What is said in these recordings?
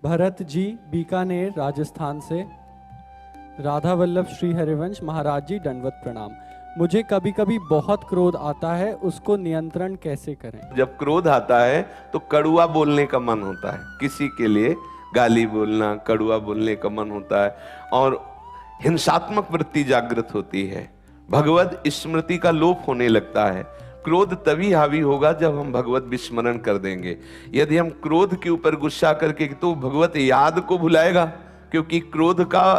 भरत जी बीकानेर राजस्थान से। राधा वल्लभ श्री हरिवंश महाराज जी दंडवत प्रणाम। मुझे कभी कभी बहुत क्रोध आता है, उसको नियंत्रण कैसे करें? जब क्रोध आता है तो कड़ुआ बोलने का मन होता है, किसी के लिए गाली बोलना, कड़ुआ बोलने का मन होता है और हिंसात्मक वृत्ति जागृत होती है। भगवत स्मृति का लोप होने लगता है। क्रोध तभी हावी होगा जब हम भगवत विस्मरण कर देंगे। यदि हम क्रोध के ऊपर गुस्सा करके तो भगवत याद को भुलाएगा, क्योंकि क्रोध का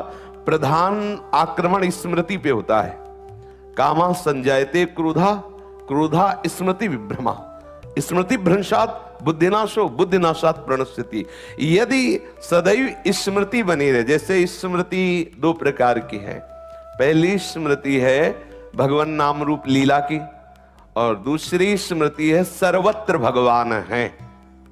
प्रधान आक्रमण स्मृति पे होता है। कामा संजायते क्रोधा, क्रोधा स्मृति विभ्रमा, स्मृति भ्रंशात बुद्धिनाशो, बुद्धिनाशात प्रणश्यति। यदि सदैव स्मृति बनी रहे, जैसे स्मृति दो प्रकार की है। पहली स्मृति है भगवान नाम रूप लीला की और दूसरी स्मृति है सर्वत्र भगवान है।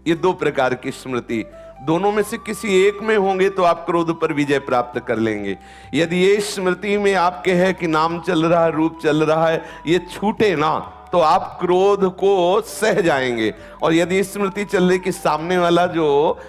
ये दो प्रकार की स्मृति, दोनों में से किसी एक में होंगे तो आप क्रोध पर विजय प्राप्त कर लेंगे। यदि ये स्मृति में आपके है कि नाम चल रहा है, रूप चल रहा है, ये छूटे ना तो आप क्रोध को सह जाएंगे। और यदि स्मृति चल रही कि सामने वाला जो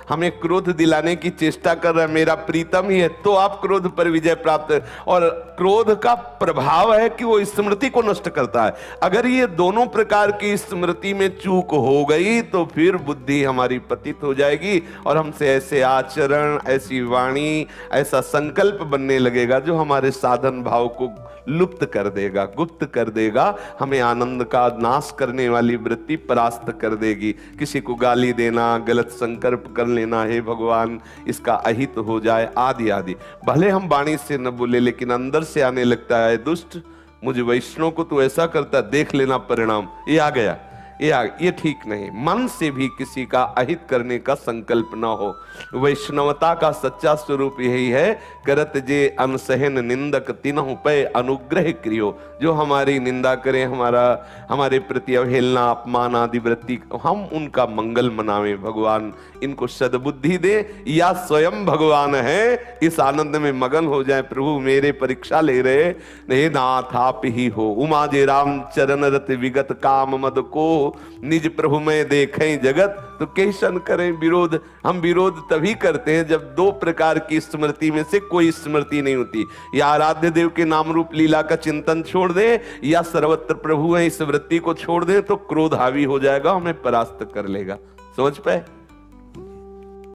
हमें क्रोध दिलाने की चेष्टा कर रहा है मेरा प्रीतम ही है, तो आप क्रोध पर विजय प्राप्त। और क्रोध का प्रभाव है कि वो स्मृति को नष्ट करता है। अगर ये दोनों प्रकार की स्मृति में चूक हो गई तो फिर बुद्धि हमारी पतित हो जाएगी और हमसे ऐसे आचरण, ऐसी वाणी, ऐसा संकल्प बनने लगेगा जो हमारे साधन भाव को लुप्त कर देगा, गुप्त कर देगा। हमें आनंद का नाश करने वाली वृत्ति परास्त कर देगी। किसी को गाली देना, गलत संकल्प कर लेना, हे भगवान इसका अहित हो जाए, आदि आदि। भले हम वाणी से न बोले लेकिन अंदर से आने लगता है, दुष्ट मुझे वैष्णव को तो ऐसा करता, देख लेना परिणाम, ये आ गया, ये ठीक नहीं। मन से भी किसी का अहित करने का संकल्प ना हो। वैष्णवता का सच्चा स्वरूप यही है, करत जे अनसहन निंदक तिनहु पे अनुग्रह क्रियो। जो हमारी निंदा करें, हमारे प्रति अवहेलना, अपमान आदि वृत्ति, हम उनका मंगल मनावे। भगवान इनको सद्बुद्धि दे या स्वयं भगवान है इस आनंद में मगन हो जाए। प्रभु मेरे परीक्षा ले रहे, हे नाथ आप ही हो। उमा जे राम चरण रत विगत काम मद को, निज प्रभु में देखें जगत तो कैसन करें विरोध। हम विरोध तभी करते हैं जब दो प्रकार की स्मृति में से कोई स्मृति नहीं होती। या आराध्य देव के नाम रूप लीला का चिंतन छोड़ दें या सर्वत्र प्रभु है इस वृत्ति को छोड़ दें तो क्रोध हावी हो जाएगा, हमें परास्त कर लेगा। समझ पाए?